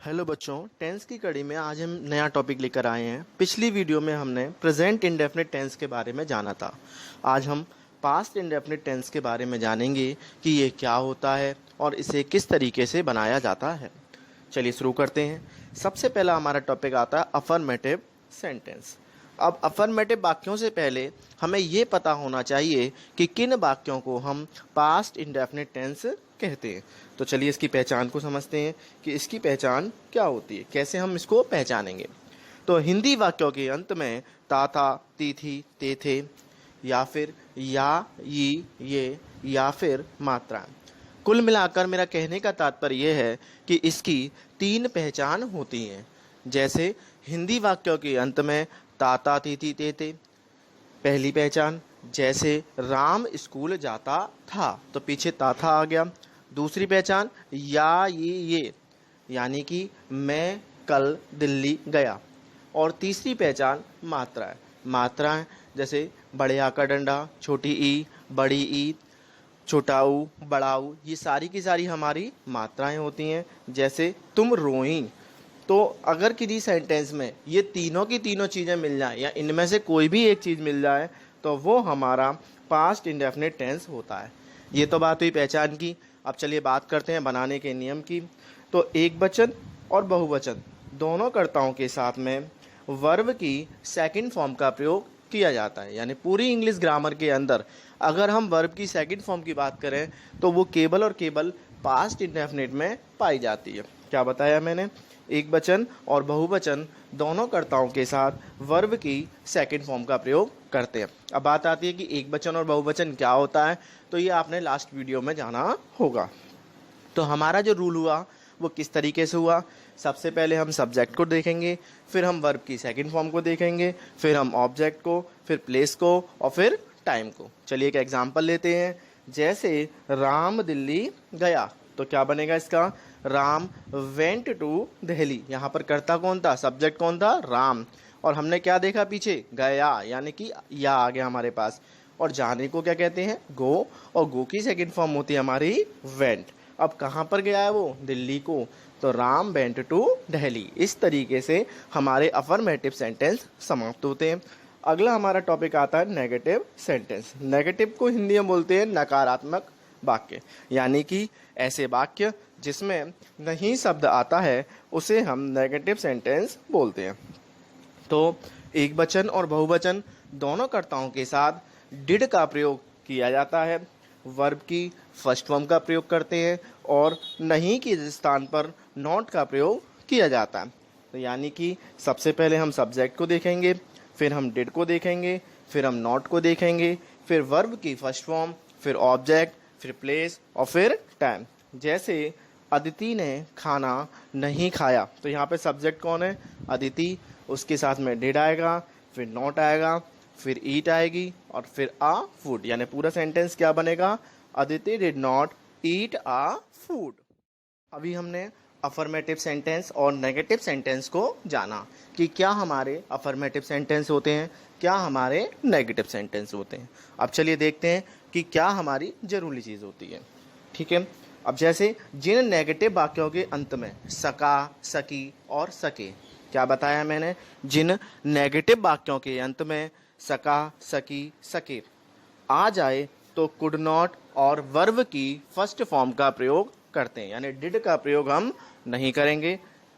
Hello बच्चों, tense की कड़ी में आज हम नया टॉपिक लेकर आए हैं। पिछली वीडियो में हमने प्रेजेंट इंडेफिनिट टेंस के बारे में जाना था। आज हम पास्ट इंडेफिनिट टेंस के बारे में जानेंगे कि ये क्या होता है और इसे किस तरीके से बनाया जाता है। चलिए शुरू करते हैं। सबसे पहला हमारा टॉपिक आता है अफर्मेटिव सेंटेंस। अब अफर्मेटिव वाक्यों से पहले हमें ये पता होना चाहिए कि किन वाक्यों को हम पास्ट इंडेफिनिट टेंस कहते हैं। तो चलिए इसकी पहचान को समझते हैं कि इसकी पहचान क्या होती है, कैसे हम इसको पहचानेंगे। तो हिंदी वाक्यों के अंत में ता था, ती थी, ते थे, या फिर या, ये या फिर मात्रा। कुल मिलाकर मेरा कहने का तात्पर्य यह है कि इसकी तीन पहचान होती हैं। जैसे हिंदी वाक्यों के अंत में ताता, तीती, ते थे, पहली पहचान। जैसे राम स्कूल जाता था तो पीछे ता था आ गया। दूसरी पहचान या, ये यानी कि मैं कल दिल्ली गया। और तीसरी पहचान मात्रा है। मात्राएं जैसे बड़े आ का डंडा, छोटी ई, बड़ी ई, छोटा ऊ, बड़ा ऊ, ये सारी की सारी हमारी मात्राएं होती हैं। जैसे तुम रोई, तो अगर किसी सेंटेंस में ये तीनों की तीनों चीज़ें मिल जाए या इनमें से कोई भी एक चीज़ मिल जाए तो वो हमारा पास्ट इंडेफिनिट टेंस होता है। ये तो बात हुई पहचान की। अब चलिए बात करते हैं बनाने के नियम की। तो एक वचन और बहुवचन दोनों कर्ताओं के साथ में वर्ब की सेकंड फॉर्म का प्रयोग किया जाता है। यानी पूरी इंग्लिश ग्रामर के अंदर अगर हम वर्ब की सेकंड फॉर्म की बात करें तो वो केवल और केवल पास्ट इंडेफिनिट में पाई जाती है। क्या बताया मैंने? एक वचन और बहुवचन दोनों कर्ताओं के साथ वर्ब की सेकंड फॉर्म का प्रयोग करते हैं। अब बात आती है कि एक वचन और बहुवचन क्या होता है, तो ये आपने लास्ट वीडियो में जाना होगा। तो हमारा जो रूल हुआ वो किस तरीके से हुआ। सबसे पहले हम सब्जेक्ट को देखेंगे, फिर हम वर्ब की सेकंड फॉर्म को देखेंगे, फिर हम ऑब्जेक्ट को, फिर प्लेस को और फिर टाइम को। चलिए एक एग्जांपल लेते हैं। जैसे राम दिल्ली गया तो क्या बनेगा इसका? Ram went to Delhi. यहाँ पर कर्ता कौन था, सब्जेक्ट कौन था? राम। और हमने क्या देखा पीछे? गया, यानी कि या आ गया हमारे पास। और जाने को क्या कहते हैं? गो। और गो की सेकंड फॉर्म होती है हमारी वेंट। अब कहाँ पर गया है वो? दिल्ली को। तो राम वेंट टू दिल्ली। इस तरीके से हमारे अफर्मेटिव सेंटेंस समाप्त होते हैं। अगला हमारा टॉपिक आता है नेगेटिव सेंटेंस। नेगेटिव को हिंदी में बोलते हैं नकारात्मक वाक्य, यानी कि ऐसे वाक्य जिसमें नहीं शब्द आता है उसे हम नेगेटिव सेंटेंस बोलते हैं। तो एक वचन और बहुवचन दोनों कर्ताओं के साथ डिड का प्रयोग किया जाता है। वर्ब की फर्स्ट फॉर्म का प्रयोग करते हैं और नहीं के स्थान पर नॉट का प्रयोग किया जाता है। तो यानी कि सबसे पहले हम सब्जेक्ट को देखेंगे, फिर हम डिड को देखेंगे, फिर हम नॉट को देखेंगे, फिर वर्ब की फर्स्ट फॉर्म, फिर ऑब्जेक्ट, फिर प्लेस और फिर टाइम। जैसे अदिति ने खाना नहीं खाया तो यहाँ पे सब्जेक्ट कौन है? अदिति। उसके साथ में डिड आएगा, फिर नॉट आएगा, फिर ईट आएगी और फिर आ फूड। यानी पूरा सेंटेंस क्या बनेगा? Aditi did not eat a food. अभी हमने अफर्मेटिव सेंटेंस और नेगेटिव सेंटेंस को जाना कि क्या हमारे अफर्मेटिव सेंटेंस होते हैं, क्या हमारे नेगेटिव सेंटेंस होते हैं। अब चलिए देखते हैं कि क्या हमारी जरूरी चीज़ होती है। ठीक है। अब जैसे जिन नेगेटिव वाक्यों के अंत में सका, सकी और सके, क्या बताया मैंने? जिन नेगेटिव वाक्यों के अंत में सका, सकी, सके आ जाए तो कुड नॉट और वर्ब की फर्स्ट फॉर्म का प्रयोग करते हैं, यानी डिड का प्रयोग हम नहीं करेंगे।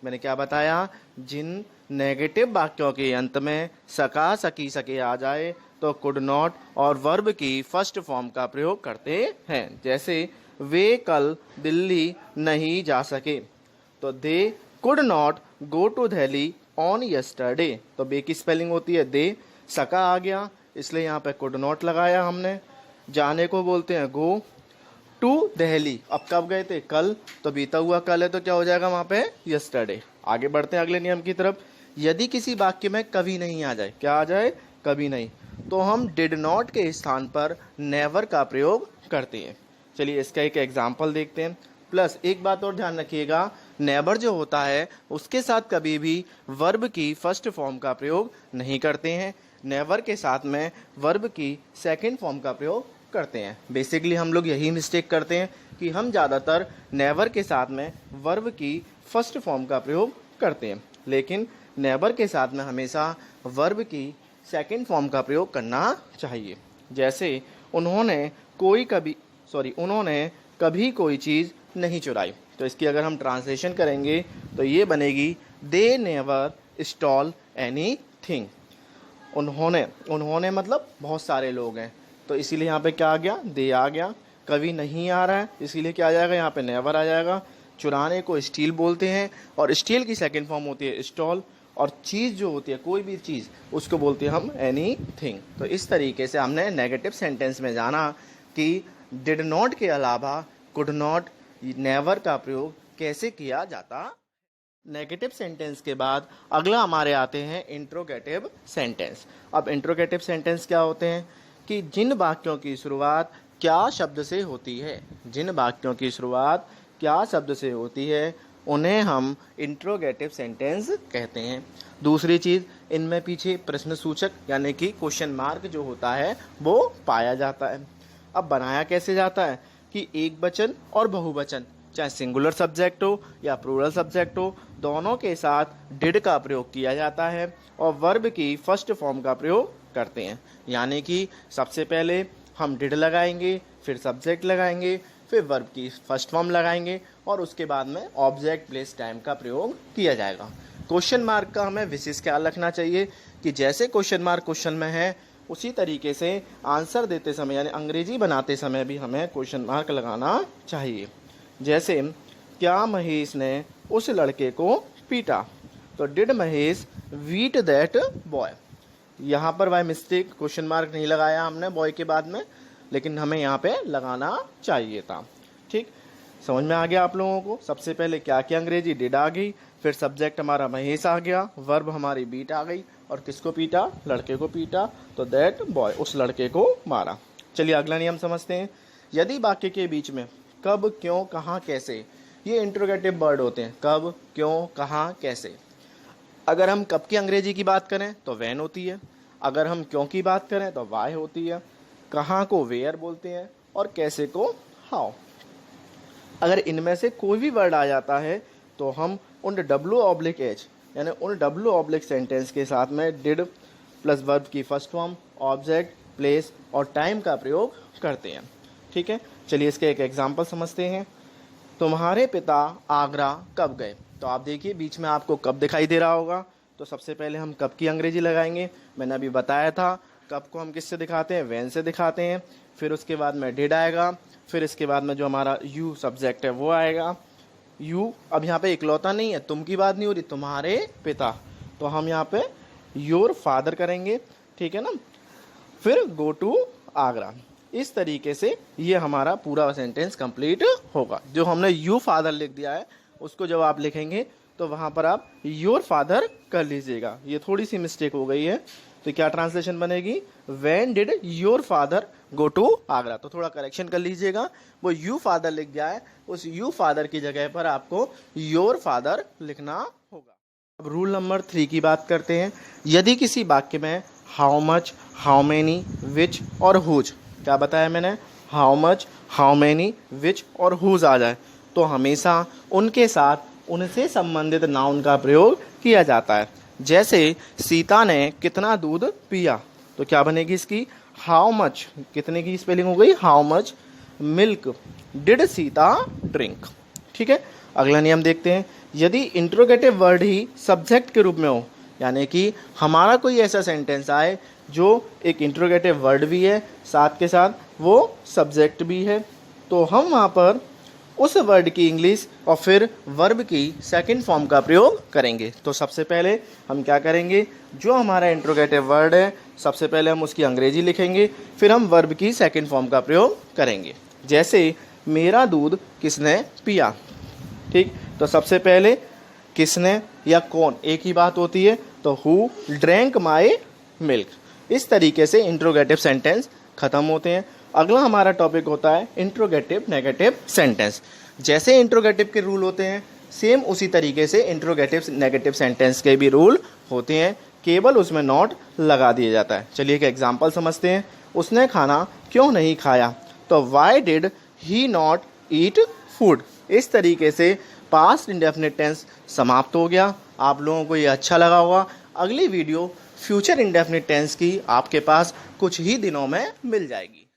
मैंने क्या बताया? जिन नेगेटिव वाक्यों के अंत में सका, सकी, सके आ जाए तो कुड नॉट और वर्ब की फर्स्ट फॉर्म का प्रयोग करते हैं। जैसे वे कल दिल्ली नहीं जा सके तो they could not go to Delhi on yesterday. तो बे की स्पेलिंग होती है दे। सका आ गया इसलिए यहाँ पे कुड नॉट लगाया हमने। जाने को बोलते हैं गो टू दिल्ली। अब कब गए थे? कल। तो बीता हुआ कल है तो क्या हो जाएगा वहाँ पे? यस्टरडे। आगे बढ़ते हैं अगले नियम की तरफ। यदि किसी वाक्य में कभी नहीं आ जाए, क्या आ जाए? कभी नहीं, तो हम डिड नॉट के स्थान पर नेवर का प्रयोग करते हैं। चलिए इसका एक एग्जाम्पल देखते हैं। प्लस एक बात और ध्यान रखिएगा, नेवर जो होता है उसके साथ कभी भी वर्ब की फर्स्ट फॉर्म का प्रयोग नहीं करते हैं। नेवर के साथ में वर्ब की सेकंड फॉर्म का प्रयोग करते हैं। बेसिकली हम लोग यही मिस्टेक करते हैं कि हम ज़्यादातर नेवर के साथ में वर्ब की फर्स्ट फॉर्म का प्रयोग करते हैं, लेकिन नेवर के साथ में हमेशा वर्ब की सेकंड फॉर्म का प्रयोग करना चाहिए। जैसे उन्होंने कभी कोई चीज़ नहीं चुराई, तो इसकी अगर हम ट्रांसलेशन करेंगे तो ये बनेगी दे नेवर स्टॉल एनीथिंग। उन्होंने मतलब बहुत सारे लोग हैं, तो इसीलिए यहाँ पे क्या आ गया, दे आ गया। कभी नहीं आ रहा है, इसीलिए क्या आ जाएगा, यहाँ पे नेवर आ जाएगा। चुराने को स्टील बोलते हैं, और स्टील की सेकंड फॉर्म होती है स्टॉल, और चीज़ जो होती है कोई भी चीज़ उसको बोलते हैं हम एनीथिंग। तो इस तरीके से हमने नेगेटिव सेंटेंस में जाना कि डिड नॉट के अलावा कुड नॉट, नेवर का प्रयोग कैसे किया जाता। नेगेटिव सेंटेंस के बाद अगला हमारे आते हैं इंट्रोगेटिव सेंटेंस। अब इंट्रोगेटिव सेंटेंस क्या होते हैं कि जिन वाक्यों की शुरुआत क्या शब्द से होती है, जिन वाक्यों की शुरुआत क्या शब्द से होती है उन्हें हम इंट्रोगेटिव सेंटेंस कहते हैं। दूसरी चीज़, इनमें पीछे प्रश्न सूचक यानी कि क्वेश्चन मार्क जो होता है वो पाया जाता है। अब बनाया कैसे जाता है कि एक वचन और बहुवचन, चाहे सिंगुलर सब्जेक्ट हो या प्लूरल सब्जेक्ट हो, दोनों के साथ डिड का प्रयोग किया जाता है और वर्ब की फर्स्ट फॉर्म का प्रयोग करते हैं। यानी कि सबसे पहले हम डिड लगाएंगे, फिर सब्जेक्ट लगाएंगे, फिर वर्ब की फर्स्ट फॉर्म लगाएंगे और उसके बाद में ऑब्जेक्ट प्लेस टाइम का प्रयोग किया जाएगा। क्वेश्चन मार्क का हमें विशेष ख्याल रखना चाहिए कि जैसे क्वेश्चन मार्क क्वेश्चन में है उसी तरीके से आंसर देते समय यानी अंग्रेजी बनाते समय भी हमें क्वेश्चन मार्क लगाना चाहिए। जैसे क्या महेश ने उस लड़के को पीटा, तो did Mahesh beat that boy. यहाँ पर बाय मिस्टेक क्वेश्चन मार्क नहीं लगाया हमने बॉय के बाद में, लेकिन हमें यहाँ पे लगाना चाहिए था। ठीक, समझ में आ गया आप लोगों को। सबसे पहले क्या किया, अंग्रेजी डिड आ गई, फिर सब्जेक्ट हमारा महेश आ गया, वर्ब हमारी बीट आ गई, और किसको पीटा, लड़के को पीटा, तो दैट बॉय, उस लड़के को मारा। चलिए अगला नियम समझते हैं। यदि वाक्य के बीच में कब, क्यों, कहाँ, कैसे, ये इंट्रोगेटिव वर्ड होते हैं, कब, क्यों, कहाँ, कैसे। अगर हम कब की अंग्रेजी की बात करें तो व्हेन होती है, अगर हम क्यों की बात करें तो वाई होती है, कहाँ को वेयर बोलते हैं और कैसे को हाउ। अगर इनमें से कोई भी वर्ड आ जाता है तो हम उन W/H यानी उन W/ सेंटेंस के साथ में डिड प्लस वर्ब की फर्स्ट फॉर्म, ऑब्जेक्ट, प्लेस और टाइम का प्रयोग करते हैं। ठीक है, चलिए इसके एक एग्जांपल समझते हैं। तुम्हारे पिता आगरा कब गए, तो आप देखिए बीच में आपको कब दिखाई दे रहा होगा, तो सबसे पहले हम कब की अंग्रेजी लगाएंगे। मैंने अभी बताया था कब को हम किससे दिखाते हैं, व्हेन से दिखाते हैं। फिर उसके बाद में डिड आएगा, फिर इसके बाद में जो हमारा यू सब्जेक्ट है वो आएगा। यू अब यहाँ पे इकलौता नहीं है, तुम की बात नहीं हो रही, तुम्हारे पिता, तो हम यहाँ पे योर फादर करेंगे। ठीक है ना, फिर गो टू आगरा। इस तरीके से ये हमारा पूरा सेंटेंस कंप्लीट होगा। जो हमने यू फादर लिख दिया है उसको जब आप लिखेंगे तो वहाँ पर आप योर फादर कर लीजिएगा। ये थोड़ी सी मिस्टेक हो गई है, तो क्या ट्रांसलेशन बनेगी, when did your father go to Agra. तो थोड़ा करेक्शन कर लीजिएगा, वो यू फादर लिख गया है, उस यू फादर की जगह पर आपको योर फादर लिखना होगा। अब रूल नंबर 3 की बात करते हैं। यदि किसी वाक्य में हाउ मच, हाउ मेनी, विच और हुज, क्या बताया मैंने, हाउ मच, हाउ मेनी, विच और हुज आ जाए तो हमेशा उनके साथ उनसे संबंधित नाउन का प्रयोग किया जाता है। जैसे सीता ने कितना दूध पिया, तो क्या बनेगी इसकी, हाउ मच, कितने की स्पेलिंग हो गई, how much milk did Sita drink. ठीक है, अगला नियम देखते हैं। यदि इंट्रोगेटिव वर्ड ही सब्जेक्ट के रूप में हो, यानी कि हमारा कोई ऐसा सेंटेंस आए जो एक इंट्रोगेटिव वर्ड भी है साथ के साथ वो सब्जेक्ट भी है, तो हम वहाँ पर उस वर्ड की इंग्लिश और फिर वर्ब की सेकंड फॉर्म का प्रयोग करेंगे। तो सबसे पहले हम क्या करेंगे, जो हमारा इंट्रोगेटिव वर्ड है सबसे पहले हम उसकी अंग्रेजी लिखेंगे, फिर हम वर्ब की सेकंड फॉर्म का प्रयोग करेंगे। जैसे मेरा दूध किसने पिया। ठीक, तो सबसे पहले किसने या कौन एक ही बात होती है, तो हु ड्रैंक माई मिल्क। इस तरीके से इंट्रोगेटिव सेंटेंस खत्म होते हैं। अगला हमारा टॉपिक होता है इंट्रोगेटिव नेगेटिव सेंटेंस। जैसे इंट्रोगेटिव के रूल होते हैं सेम उसी तरीके से इंट्रोगेटिव नेगेटिव सेंटेंस के भी रूल होते हैं, केवल उसमें नॉट लगा दिया जाता है। चलिए एक एग्जांपल समझते हैं। उसने खाना क्यों नहीं खाया, तो why did he not eat food. इस तरीके से पास्ट इंडेफिनिट टेंस समाप्त हो गया। आप लोगों को ये अच्छा लगा होगा। अगली वीडियो फ्यूचर इंडेफिनिट टेंस की आपके पास कुछ ही दिनों में मिल जाएगी।